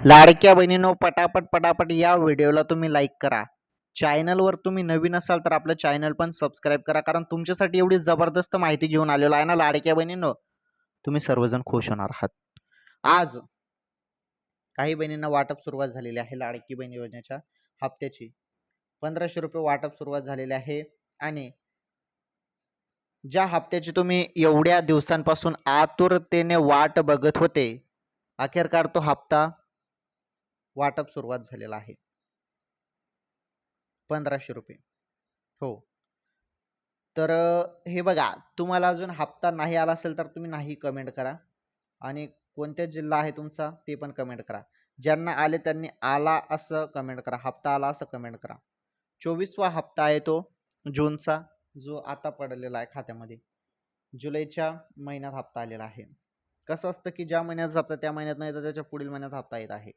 लाडक्या बहिणींनो, पटापट पटापट या व्हिडिओला तुम्ही लाईक करा. चॅनलवर तुम्ही नवीन असाल तर आपलं चॅनल पण सबस्क्राईब करा, कारण तुमच्यासाठी एवढी जबरदस्त माहिती घेऊन आलेलो आहे ना लाडक्या बहिणींनो, तुम्ही सर्वजण खुश होणार आहात. आज काही बहिणींना वाटप सुरुवात झालेली आहे लाडकी बहीण योजनेच्या हप्त्याची. 1500 रुपये वाटप सुरुवात झालेले आहे आणि ज्या हप्त्याची तुम्ही एवढ्या दिवसांपासून आतुरतेने वाट बघत होते, अखेरकार तो हप्ता वाटप सुरुवात झालेला आहे. 1500 रुपये. हो. तर हे बघा, तुम्हाला अजून हप्ता नाही आला असेल तर तुम्ही नाही कमेंट करा आणि कोणत्या जिल्हा आहे तुमचा ते पण कमेंट करा. ज्यांना आले त्यांनी आला असं कमेंट करा, हप्ता आला असं कमेंट करा. 24वा हप्ता आहे तो जूनचा, जो आता पडलेला आहे खात्यामध्ये. जुलैच्या महिन्यात हप्ता आलेला आहे. कसं असतं की ज्या महिन्यात हप्ता त्या महिन्यात नाही तर त्याच्या पुढील महिन्यात हप्ता येत आहे.